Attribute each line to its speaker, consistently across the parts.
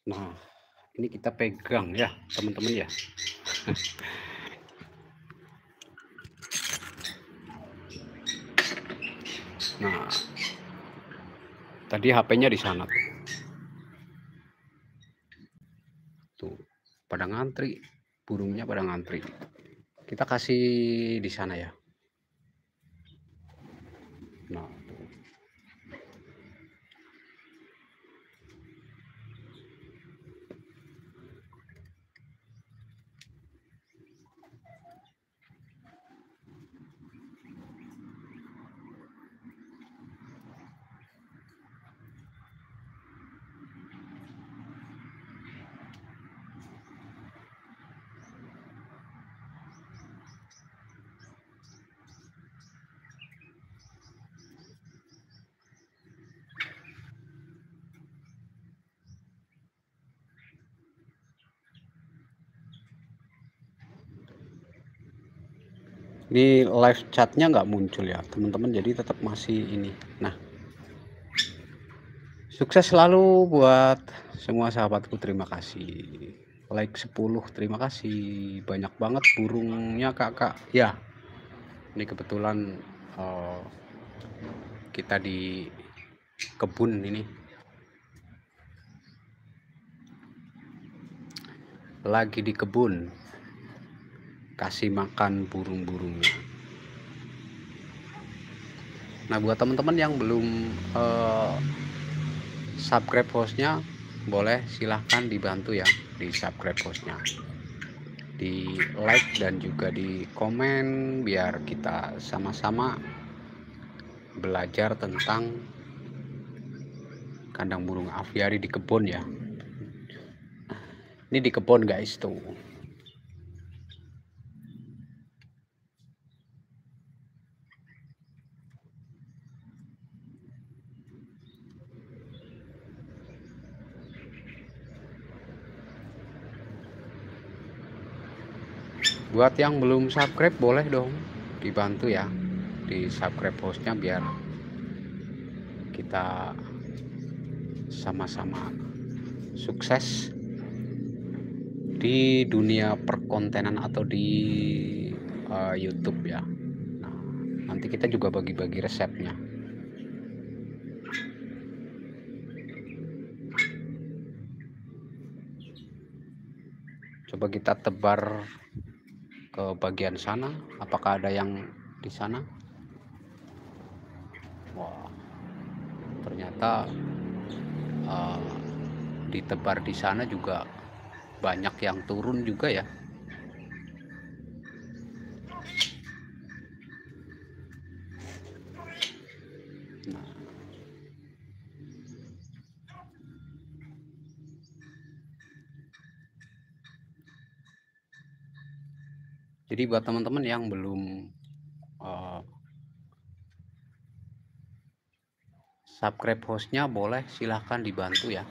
Speaker 1: Nah, ini kita pegang ya teman-teman ya. Nah, tadi HP-nya di sana tuh, pada ngantri, burungnya pada ngantri. Kita kasih di sana ya. Nah, ini live chatnya nggak muncul ya teman-teman, jadi tetap masih ini. Nah, sukses selalu buat semua sahabatku, terima kasih. Like 10, terima kasih. Banyak banget burungnya kakak ya. Ini kebetulan kita di kebun ini, lagi di kebun kasih makan burung-burungnya. Nah, buat teman-teman yang belum subscribe hostnya, boleh silahkan dibantu ya di subscribe hostnya, di like dan juga di komen, biar kita sama-sama belajar tentang kandang burung aviari di kebun ya. Ini di kebun guys tuh. Buat yang belum subscribe, boleh dong dibantu ya di subscribe hostnya, biar kita sama-sama sukses di dunia perkontenan atau di YouTube ya. Nah, nanti kita juga bagi-bagi resepnya. Coba kita tebar ke bagian sana, apakah ada yang di sana? Wah, ternyata ditebar di sana juga banyak yang turun juga ya. Nah, jadi buat teman-teman yang belum uh, subscribe hostnya, boleh silahkan dibantu ya,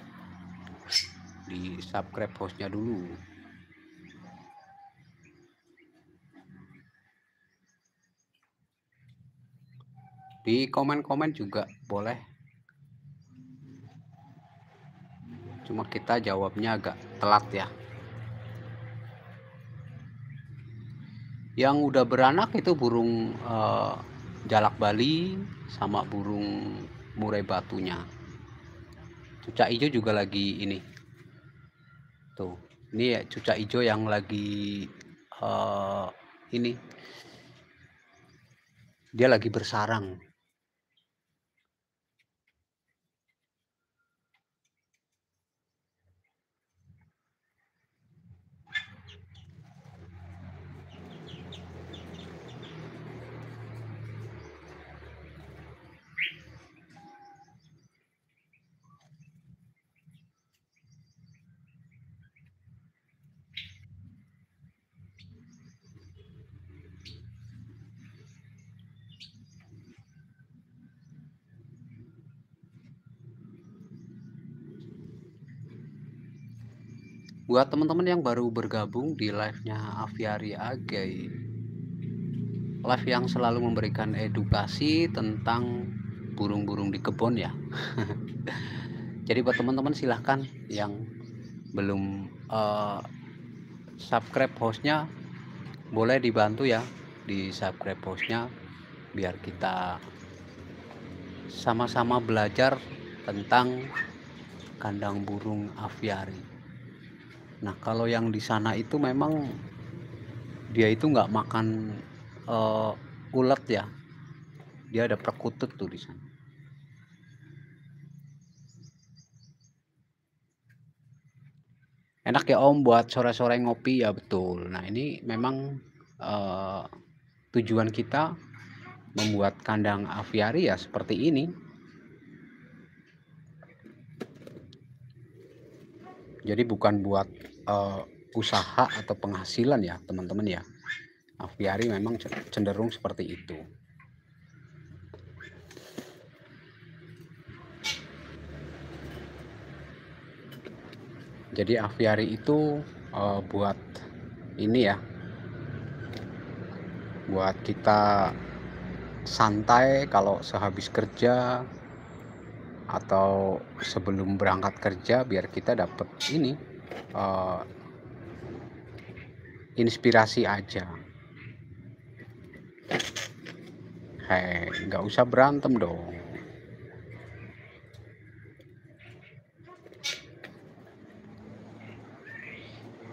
Speaker 1: di subscribe hostnya dulu. Di komen-komen juga boleh, cuma kita jawabnya agak telat ya. Yang udah beranak itu burung jalak Bali sama burung murai batunya. Cucak hijau juga lagi ini tuh, ini ya cucak hijau yang lagi ini dia lagi bersarang. Buat teman-teman yang baru bergabung di live-nya Aviary Agay, live yang selalu memberikan edukasi tentang burung-burung di kebun ya. Jadi buat teman-teman silahkan yang belum subscribe hostnya, boleh dibantu ya di subscribe hostnya, biar kita sama-sama belajar tentang kandang burung aviary. Nah, kalau yang di sana itu memang dia itu nggak makan ulet ya, dia ada perkutut tuh di sana. Enak ya Om buat sore-sore ngopi ya, betul. Nah ini memang tujuan kita membuat kandang aviary ya seperti ini. Jadi bukan buat usaha atau penghasilan ya teman-teman ya. Aviary memang cenderung seperti itu. Jadi aviary itu buat ini ya, buat kita santai kalau sehabis kerja atau sebelum berangkat kerja, biar kita dapat ini inspirasi aja. Hei, nggak usah berantem dong.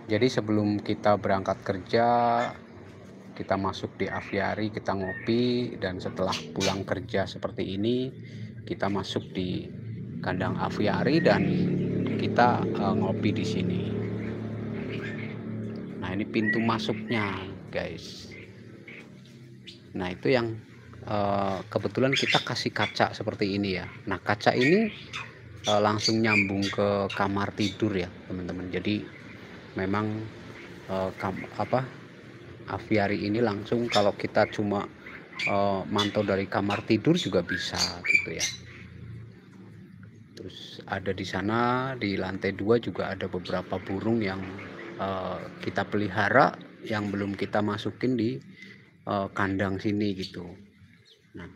Speaker 1: Jadi sebelum kita berangkat kerja, kita masuk di aviary, kita ngopi, dan setelah pulang kerja seperti ini, kita masuk di kandang aviary dan kita ngopi di sini. Nah, ini pintu masuknya, guys. Nah, itu yang kebetulan kita kasih kaca seperti ini ya. Nah, kaca ini langsung nyambung ke kamar tidur ya, teman-teman. Jadi memang aviary ini langsung, kalau kita cuma mantau dari kamar tidur juga bisa gitu ya. Terus ada di sana di lantai 2 juga ada beberapa burung yang kita pelihara yang belum kita masukin di kandang sini gitu. Nah,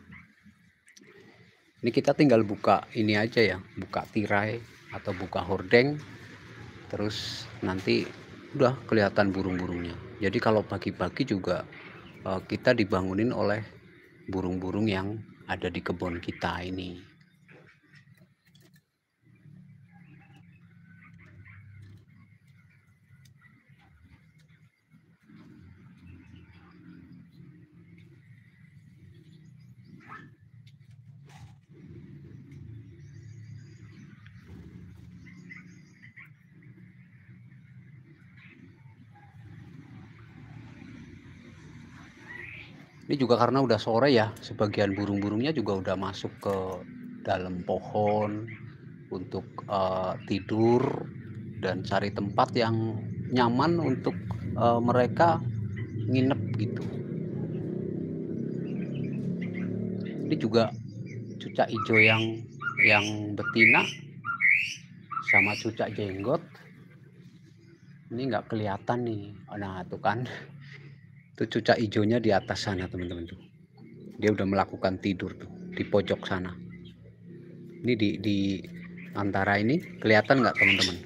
Speaker 1: ini kita tinggal buka ini aja ya, buka tirai atau buka hordeng, terus nanti udah kelihatan burung-burungnya. Jadi kalau pagi-pagi juga kita dibangunin oleh burung-burung yang ada di kebun kita ini. Ini juga karena udah sore ya, sebagian burung-burungnya juga udah masuk ke dalam pohon untuk tidur dan cari tempat yang nyaman untuk mereka nginep gitu. Ini juga cucak hijau yang betina sama cucak jenggot. Ini nggak kelihatan nih. Nah, tuh kan. Tuh cucak hijaunya di atas sana, teman-teman tuh. Dia udah melakukan tidur tuh di pojok sana. Ini di antara ini kelihatan nggak, teman-teman?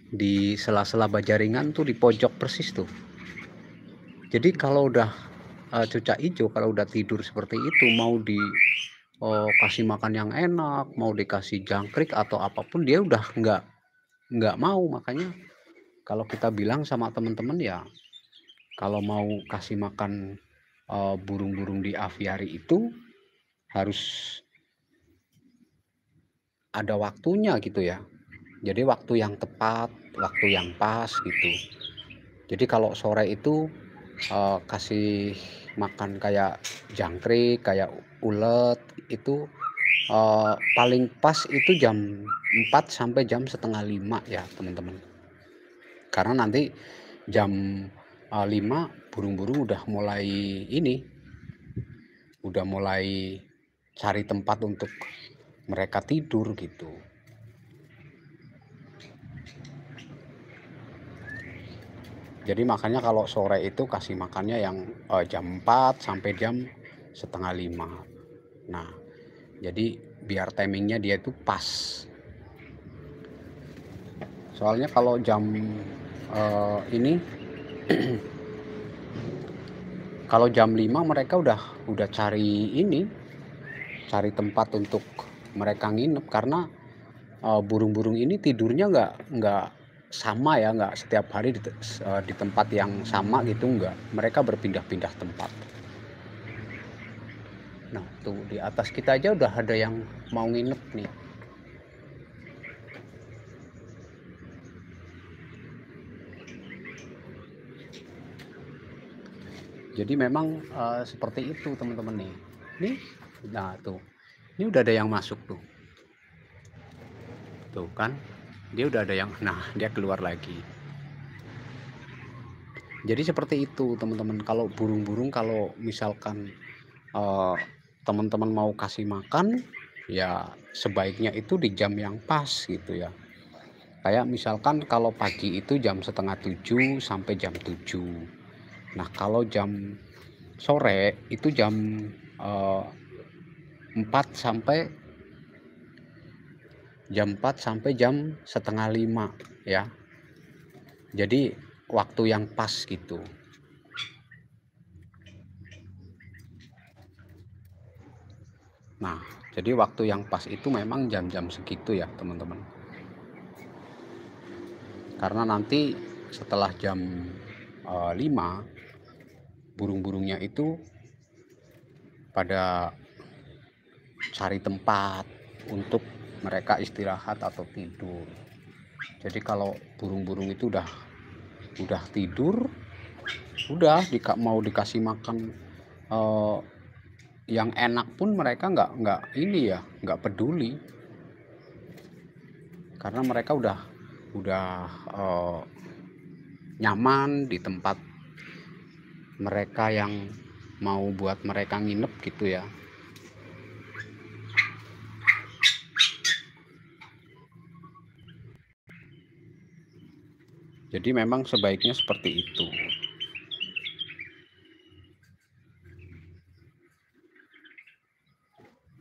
Speaker 1: Di sela-sela bajaringan tuh di pojok persis tuh. Jadi kalau udah cucak hijau kalau udah tidur seperti itu, mau kasih makan yang enak, mau dikasih jangkrik atau apapun, dia udah nggak mau. Makanya kalau kita bilang sama teman-teman ya, kalau mau kasih makan burung-burung di aviari itu harus ada waktunya gitu ya. Jadi waktu yang tepat, waktu yang pas gitu. Jadi kalau sore itu kasih makan kayak jangkrik, kayak ulet itu paling pas itu jam 4 sampai jam setengah 5 ya, teman-teman. Karena nanti jam 5 burung-burung udah mulai ini, udah mulai cari tempat untuk mereka tidur gitu. Jadi makanya kalau sore itu kasih makannya yang jam 4 sampai jam setengah 5. Nah, jadi biar timingnya dia itu pas. Soalnya kalau jam ini kalau jam 5 mereka udah cari ini, cari tempat untuk mereka nginep karena burung-burung ini tidurnya nggak sama ya, nggak setiap hari di tempat yang sama gitu, nggak. Mereka berpindah-pindah tempat. Nah, tuh di atas kita aja udah ada yang mau nginep nih. Jadi memang seperti itu, teman-teman nih. Nih, nah tuh. Ini udah ada yang masuk tuh. Tuh kan. Dia udah ada yang, nah dia keluar lagi. Jadi seperti itu, teman-teman. Kalau burung-burung kalau misalkan teman-teman mau kasih makan, ya sebaiknya itu di jam yang pas gitu ya. Kayak misalkan kalau pagi itu jam setengah 7 sampai jam 7. Nah, kalau jam sore itu jam 4 sampai jam setengah 5 ya. Jadi waktu yang pas gitu. Nah, jadi waktu yang pas itu memang jam-jam segitu ya, teman-teman. Karena nanti setelah jam 5 burung-burungnya itu pada cari tempat untuk mereka istirahat atau tidur. Jadi kalau burung-burung itu udah tidur, udah mau dikasih makan yang enak pun mereka nggak ini ya, nggak peduli. Karena mereka udah nyaman di tempat mereka yang mau buat mereka nginep gitu ya. Jadi memang sebaiknya seperti itu.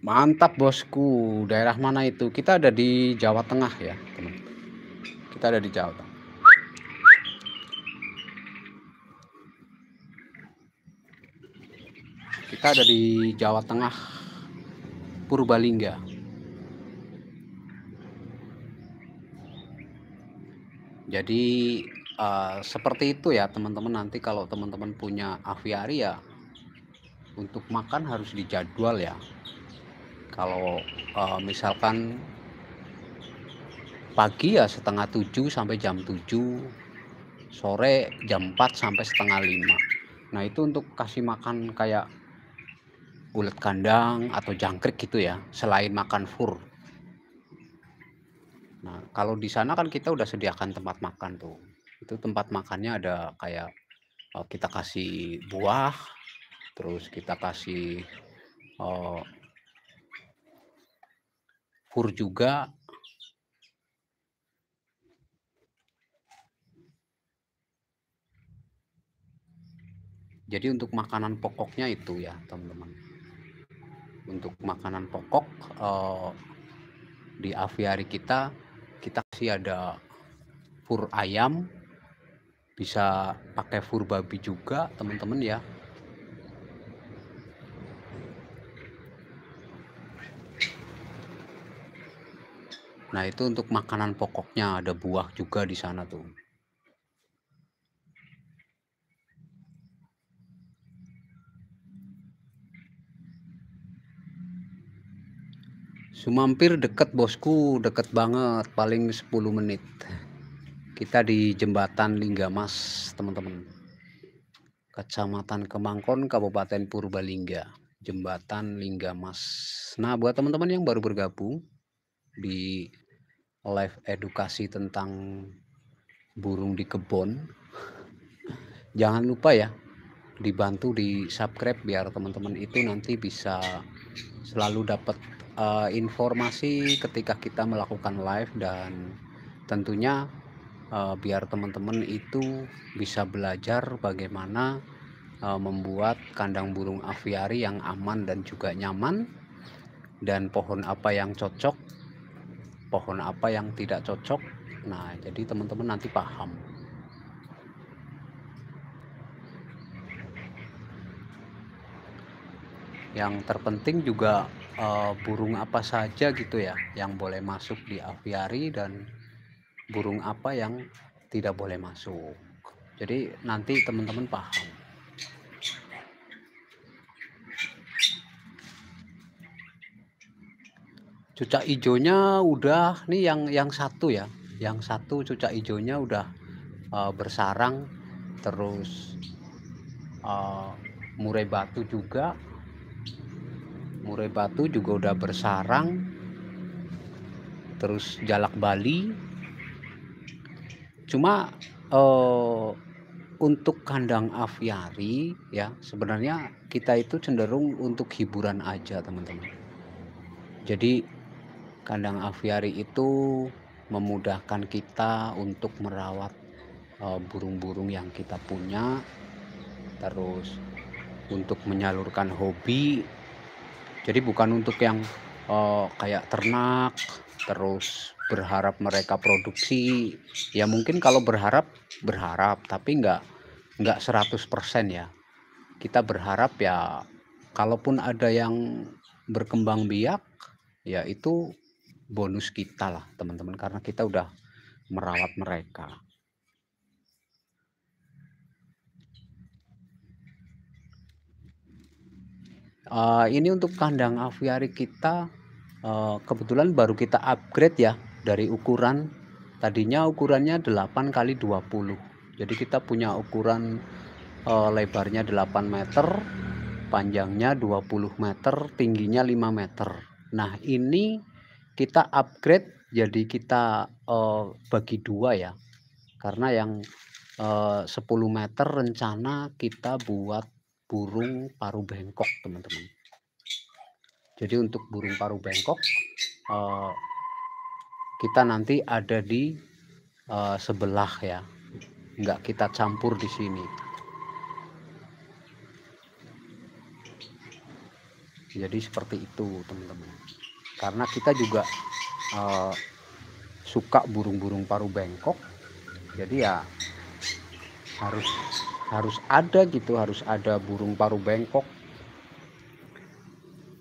Speaker 1: Mantap bosku. Daerah mana itu? Kita ada di Jawa Tengah ya, teman. Kita ada di Jawa Tengah. Kita ada di Jawa Tengah, Purbalingga. Jadi seperti itu ya, teman-teman. Nanti kalau teman-teman punya aviari ya, untuk makan harus dijadwal ya. Kalau misalkan pagi ya setengah 7 sampai jam 7, sore jam 4 sampai setengah 5. Nah itu untuk kasih makan kayak ulet kandang atau jangkrik gitu ya, selain makan fur. Nah kalau di sana kan kita udah sediakan tempat makan tuh. Itu tempat makannya ada kayak kita kasih buah, terus kita kasih uh, fur juga. Jadi untuk makanan pokoknya itu ya teman-teman. Untuk makanan pokok di aviari kita kasih ada fur ayam, bisa pakai fur babi juga teman-teman ya. Nah itu untuk makanan pokoknya, ada buah juga di sana tuh. Sumampir deket bosku, deket banget, paling 10 menit. Kita di jembatan Linggamas teman-teman, Kecamatan Kemangkon, Kabupaten Purbalingga, jembatan Linggamas. Nah buat teman-teman yang baru bergabung di live edukasi tentang burung di kebun, jangan lupa ya dibantu di subscribe biar teman-teman itu nanti bisa selalu dapat informasi ketika kita melakukan live, dan tentunya biar teman-teman itu bisa belajar bagaimana membuat kandang burung aviari yang aman dan juga nyaman, dan pohon apa yang cocok, pohon apa yang tidak cocok. Nah jadi teman-teman nanti paham. Yang terpenting juga burung apa saja gitu ya yang boleh masuk di aviari, dan burung apa yang tidak boleh masuk. Jadi nanti teman-teman paham. Cucak hijaunya udah nih, yang satu ya, yang satu cucak hijaunya udah bersarang. Terus murai batu juga, udah bersarang. Terus jalak Bali. Cuma untuk kandang aviari ya sebenarnya kita itu cenderung untuk hiburan aja teman-teman. Jadi kandang aviari itu memudahkan kita untuk merawat burung-burung yang kita punya, terus untuk menyalurkan hobi. Jadi bukan untuk yang kayak ternak terus berharap mereka produksi. Ya mungkin kalau berharap tapi nggak 100% ya. Kita berharap ya kalaupun ada yang berkembang biak ya itu bonus kita lah teman-teman, karena kita udah merawat mereka. Ini untuk kandang aviari kita kebetulan baru kita upgrade ya dari ukuran. Tadinya ukurannya 8 kali 20. Jadi kita punya ukuran lebarnya 8 meter, panjangnya 20 meter, tingginya 5 meter. Nah ini kita upgrade jadi kita bagi dua ya, karena yang 10 meter rencana kita buat burung paruh bengkok teman-teman. Jadi untuk burung paruh bengkok kita nanti ada di sebelah ya, nggak kita campur di sini. Jadi seperti itu teman-teman, karena kita juga suka burung-burung paruh bengkok, jadi ya harus ada gitu, harus ada burung paruh bengkok.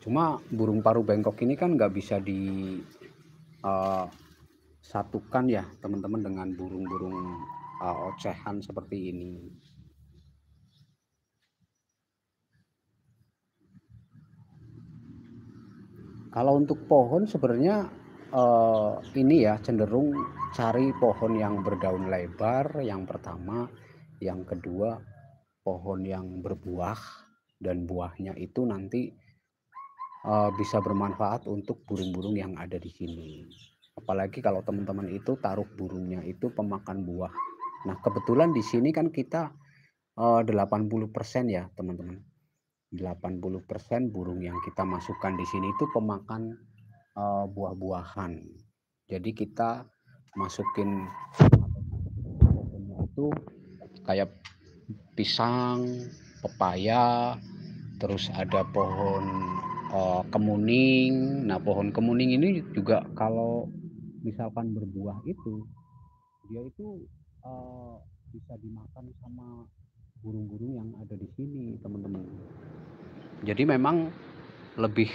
Speaker 1: Cuma burung paruh bengkok ini kan nggak bisa disatukan ya teman-teman dengan burung-burung ocehan seperti ini. Kalau untuk pohon sebenarnya ini ya cenderung cari pohon yang berdaun lebar yang pertama, yang kedua pohon yang berbuah, dan buahnya itu nanti bisa bermanfaat untuk burung-burung yang ada di sini. Apalagi kalau teman-teman itu taruh burungnya itu pemakan buah. Nah, kebetulan di sini kan kita 80% ya, teman-teman. 80% burung yang kita masukkan di sini itu pemakan buah-buahan. Jadi kita masukin pohonnya itu kayak pisang, pepaya, terus ada pohon kemuning. Nah, pohon kemuning ini juga kalau misalkan berbuah itu, dia itu bisa dimakan sama burung-burung yang ada di sini, teman-teman. Jadi memang lebih,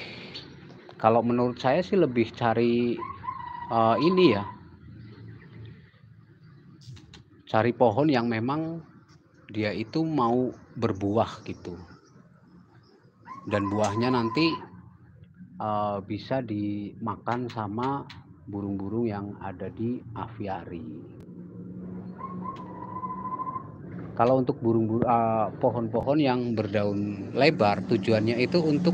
Speaker 1: kalau menurut saya sih lebih cari ini ya, cari pohon yang memang dia itu mau berbuah gitu, dan buahnya nanti bisa dimakan sama burung-burung yang ada di aviari. Kalau untuk pohon-pohon yang berdaun lebar, tujuannya itu untuk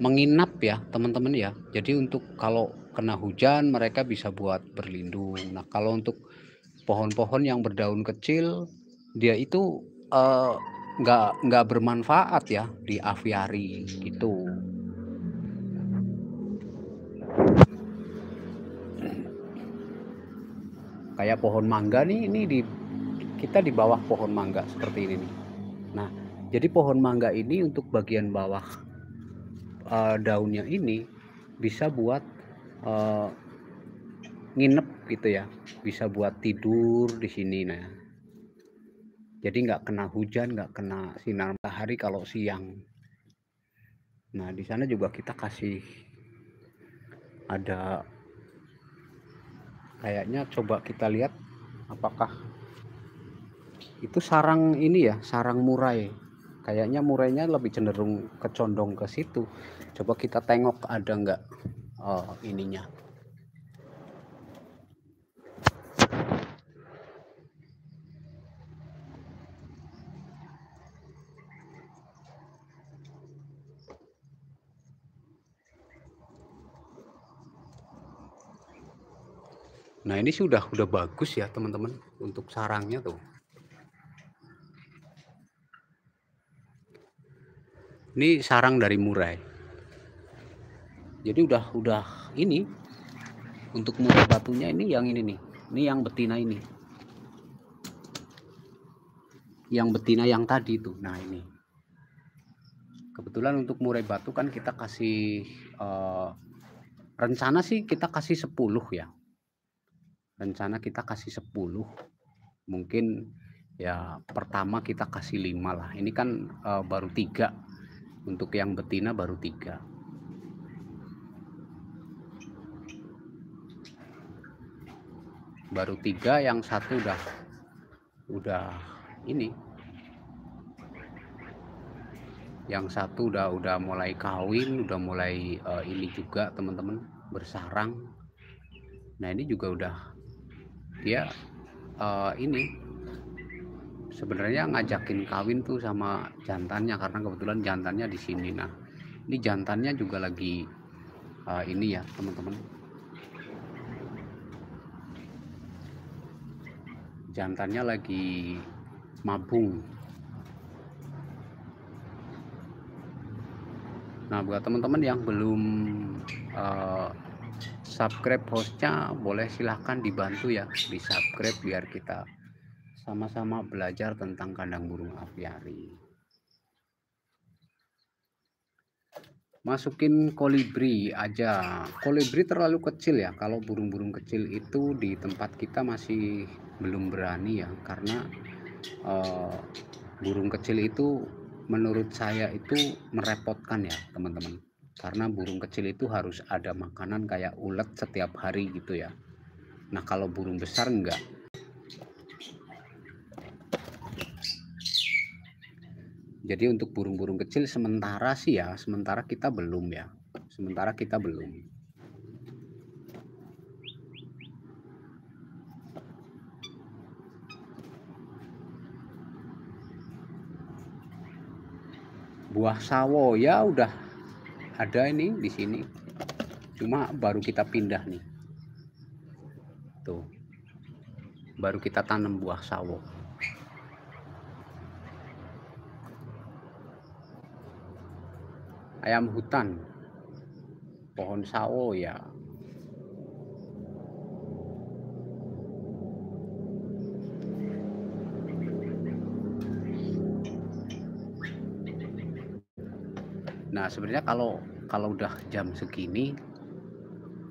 Speaker 1: menginap ya, teman-teman ya. Jadi untuk kalau kena hujan mereka bisa buat berlindung. Nah, kalau untuk pohon-pohon yang berdaun kecil, dia itu nggak bermanfaat ya di aviari gitu. Kayak pohon mangga nih, ini kita di bawah pohon mangga seperti ini nih. Nah, jadi pohon mangga ini untuk bagian bawah daunnya ini bisa buat nginep gitu ya, bisa buat tidur di sini. Nah, jadi nggak kena hujan, nggak kena sinar matahari kalau siang. Nah, di sana juga kita kasih ada, kayaknya coba kita lihat apakah itu sarang ini ya, sarang murai. Kayaknya murainya lebih cenderung kecondong ke situ. Coba kita tengok ada nggak ininya. Nah, ini sudah bagus ya, teman-teman, untuk sarangnya tuh. Ini sarang dari murai. Jadi udah ini untuk murai batunya ini yang ini nih. Ini yang betina ini. Yang betina yang tadi tuh. Nah, ini. Kebetulan untuk murai batu kan kita kasih rencana sih kita kasih 10 ya. Rencana kita kasih 10. Mungkin ya pertama kita kasih 5 lah. Ini kan baru 3. Untuk yang betina baru 3. Baru 3, yang satu udah ini. Yang satu udah mulai kawin, udah mulai ini juga, teman-teman, bersarang. Nah, ini juga udah dia ini sebenarnya ngajakin kawin tuh sama jantannya, karena kebetulan jantannya di sini. Nah, ini jantannya juga lagi ini ya, teman-teman, jantannya lagi mabung. Nah, buat teman-teman yang belum subscribe hostnya, boleh silahkan dibantu ya, di subscribe biar kita sama-sama belajar tentang kandang burung aviari. Masukin kolibri aja. Kolibri terlalu kecil ya. Kalau burung-burung kecil itu di tempat kita masih belum berani ya, karena burung kecil itu menurut saya itu merepotkan ya, teman-teman. Karena burung kecil itu harus ada makanan kayak ulet setiap hari gitu ya. Nah, kalau burung besar enggak. Jadi untuk burung-burung kecil sementara sih ya, sementara kita belum ya. Sementara kita belum. buah sawo ya udah ada ini di sini, cuma baru kita pindah nih tuh, baru kita tanam buah sawo. Ayam hutan, pohon sawo ya. Nah sebenarnya kalau udah jam segini,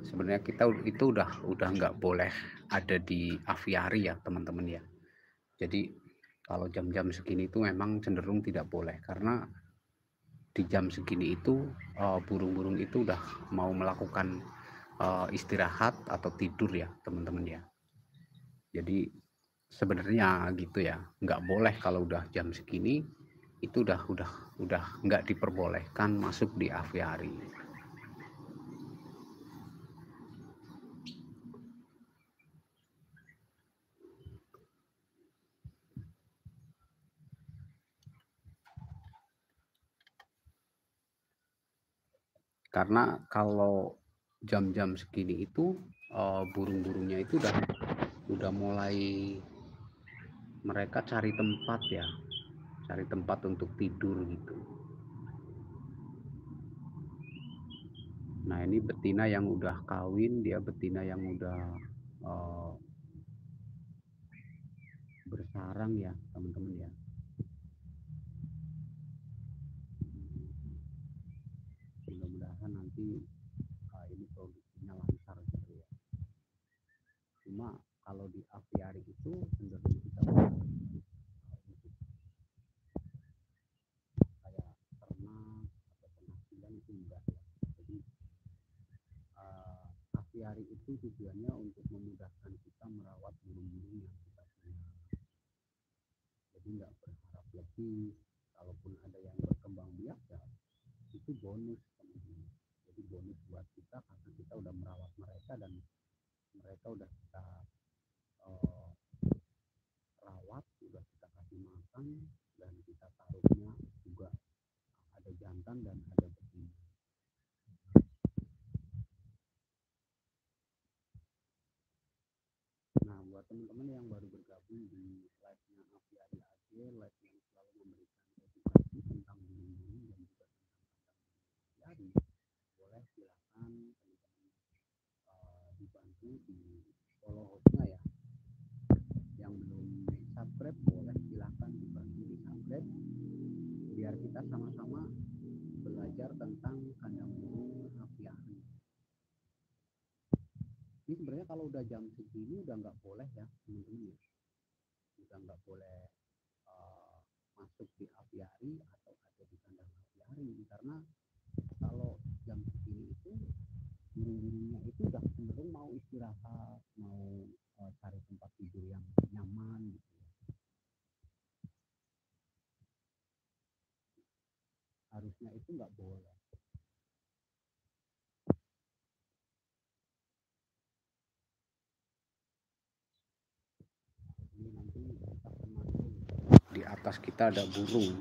Speaker 1: sebenarnya kita itu udah nggak boleh ada di aviari ya teman-teman ya. Jadi kalau jam-jam segini itu memang cenderung tidak boleh, karena di jam segini itu burung-burung itu udah mau melakukan istirahat atau tidur ya teman-teman ya. Jadi sebenarnya gitu ya, nggak boleh kalau udah jam segini itu udah nggak diperbolehkan masuk di aviari. Karena kalau jam-jam segini itu burung-burungnya itu udah mulai mereka cari tempat ya, cari tempat untuk tidur gitu. Nah ini betina yang udah kawin, dia betina yang udah uh, bersarang ya teman-teman ya. Mudah-mudahan nanti ini produksinya lancar gitu ya. Cuma kalau di aviari itu cenderung kita kayak ternak atau penghasilan itu enggak ya. Jadi aviari itu tujuannya untuk memudahkan kita merawat burung-burung yang kita punya. Jadi nggak berharap lebih, kalaupun ada yang berkembang biak ya itu bonus teman-teman. Jadi bonus buat kita karena kita udah merawat mereka dan mereka udah kita uh, rawat, udah kita kasih makan, dan kita taruhnya juga ada jantan dan ada betina. Nah buat teman-teman yang baru bergabung di live-nya Aviari AG, live yang selalu memberikan edukasi tentang burung-burung dan juga tentang aviari, boleh silakan teman-teman dibantu di follow hostnya ya. Yang belum subscribe boleh silahkan dibantu di subscribe biar kita sama-sama belajar tentang kandang burung aviari. Ini sebenarnya kalau udah jam segini udah nggak boleh ya teman-teman ya, udah nggak boleh masuk di aviari atau ada di kandang aviari, karena kalau jam segini itu burung-burungnya itu udah cenderung mau istirahat, mau cari tempat tidur yang nyaman gitu. Harusnya itu nggak boleh. Ini nanti kita kemarin di atas kita ada burung.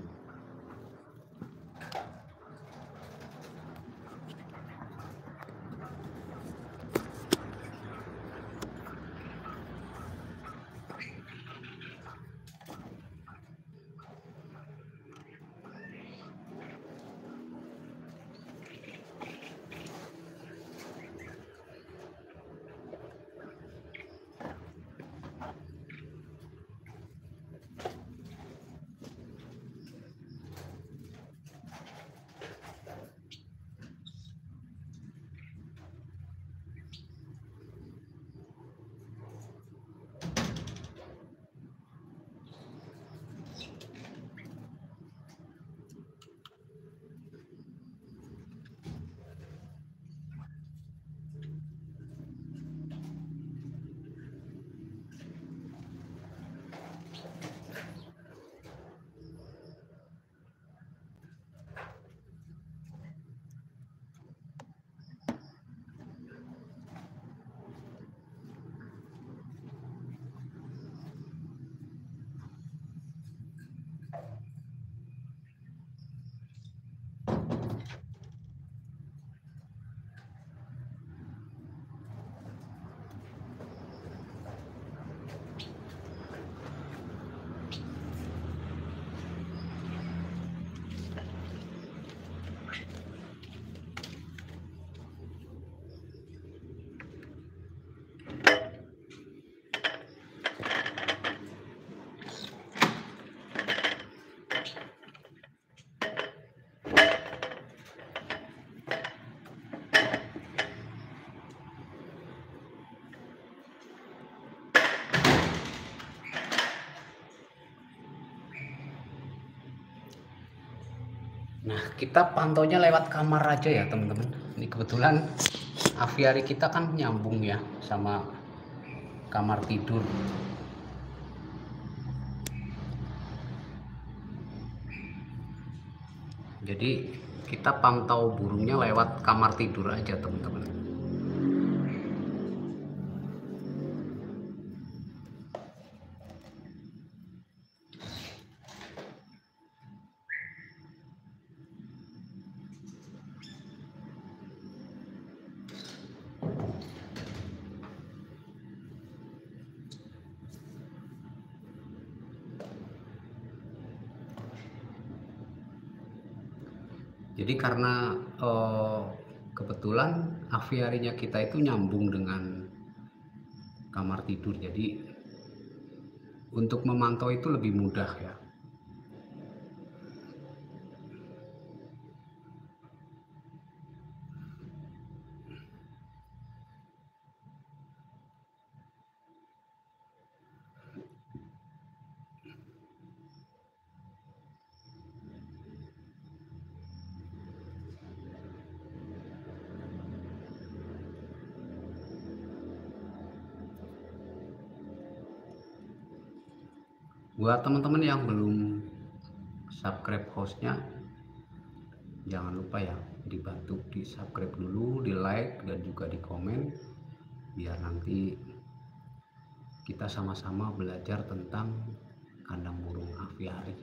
Speaker 1: Nah, kita pantaunya lewat kamar aja ya teman-teman. Ini kebetulan aviari kita kan nyambung ya sama kamar tidur. Jadi kita pantau burungnya lewat kamar tidur aja teman-teman. Jadi karena kebetulan aviarinya kita itu nyambung dengan kamar tidur, jadi untuk memantau itu lebih mudah ya. Buat teman-teman yang belum subscribe hostnya, jangan lupa ya dibantu di subscribe dulu, di like dan juga di komen, biar nanti kita sama-sama belajar tentang kandang burung aviari.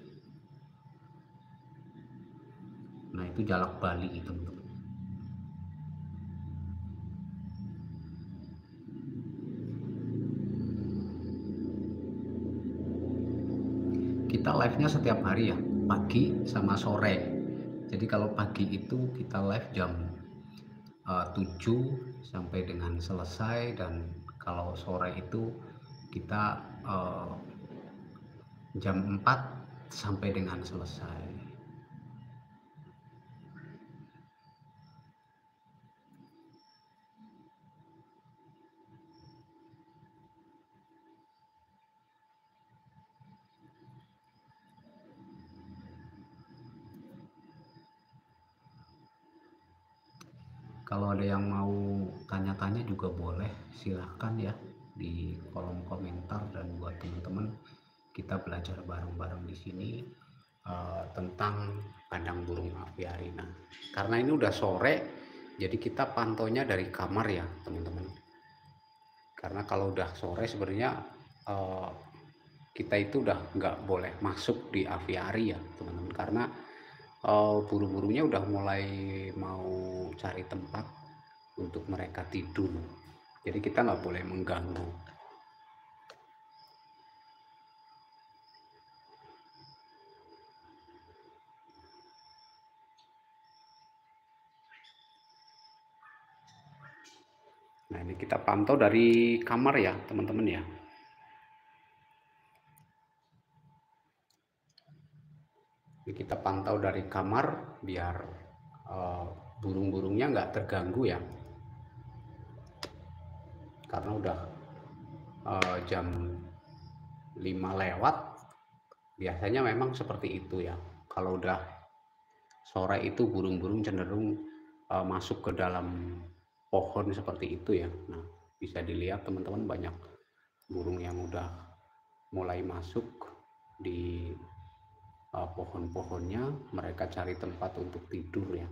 Speaker 1: Nah, itu jalak Bali teman-teman. Kita live-nya setiap hari ya, pagi sama sore. Jadi kalau pagi itu kita live jam 7 sampai dengan selesai, dan kalau sore itu kita jam 4 sampai dengan selesai. Kalau ada yang mau tanya-tanya juga boleh, silahkan ya di kolom komentar. Dan buat teman-teman, kita belajar bareng-bareng di sini tentang kandang burung aviari. Nah, karena ini udah sore, jadi kita pantaunya dari kamar ya teman-teman. Karena kalau udah sore sebenarnya eh, kita itu udah nggak boleh masuk di aviari ya teman-teman, karena burung-burungnya udah mulai mau cari tempat untuk mereka tidur, jadi kita nggak boleh mengganggu. Nah, ini kita pantau dari kamar ya teman-teman ya. Ini kita pantau dari kamar biar burung-burungnya nggak terganggu ya, karena udah jam 5 lewat. Biasanya memang seperti itu ya, kalau udah sore itu burung-burung cenderung masuk ke dalam pohon seperti itu ya. Nah, bisa dilihat teman-teman, banyak burung yang udah mulai masuk di pohon-pohonnya, mereka cari tempat untuk tidur ya.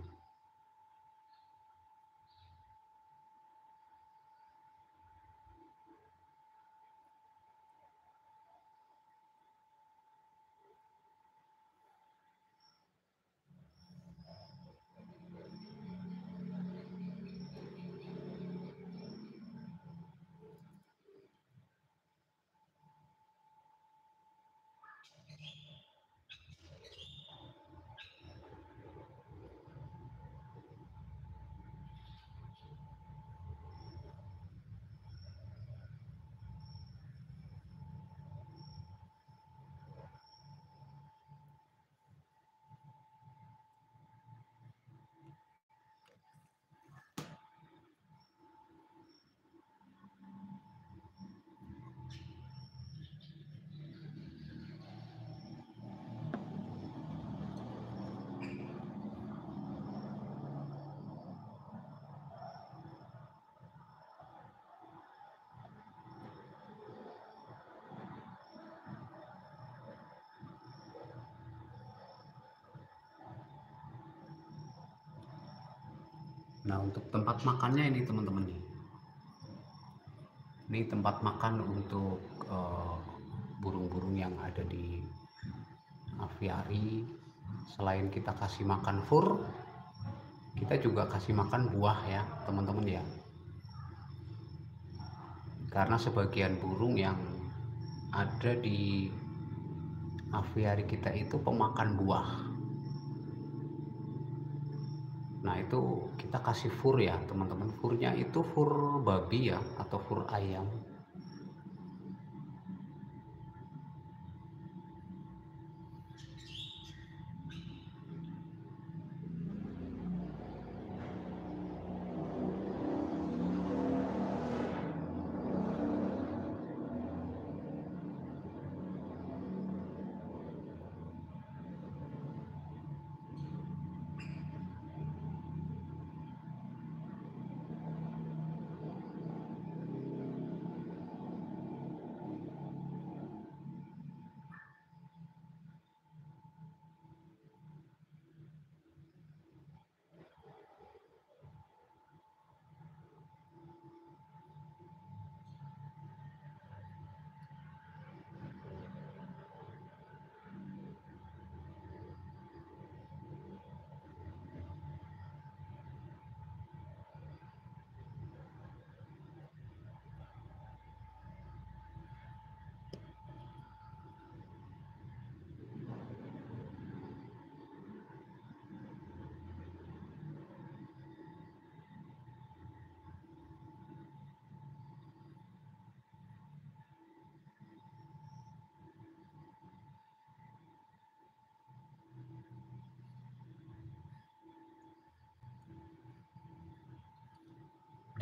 Speaker 1: Nah, untuk tempat makannya ini teman-teman nih. Ini tempat makan untuk burung-burung yang ada di aviari. Selain kita kasih makan fur, kita juga kasih makan buah ya teman-teman ya. Karena sebagian burung yang ada di aviari kita itu pemakan buah. Nah, itu kita kasih fur ya teman-teman. Furnya itu fur babi ya atau fur ayam.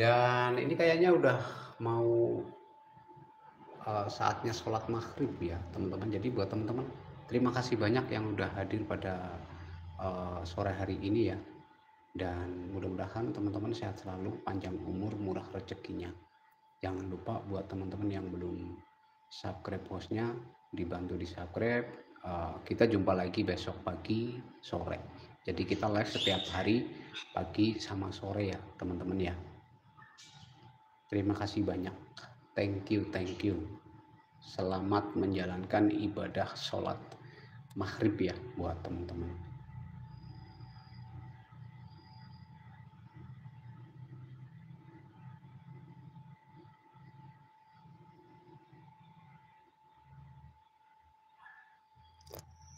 Speaker 1: Dan ini kayaknya udah mau saatnya sholat maghrib ya teman-teman. Jadi buat teman-teman, terima kasih banyak yang udah hadir pada sore hari ini ya. Dan mudah-mudahan teman-teman sehat selalu, panjang umur, murah rezekinya. Jangan lupa buat teman-teman yang belum subscribe hostnya, dibantu di subscribe. Kita jumpa lagi besok pagi sore. Jadi kita live setiap hari pagi sama sore ya teman-teman ya. Terima kasih banyak. Thank you, thank you. Selamat menjalankan ibadah sholat maghrib ya buat teman-teman.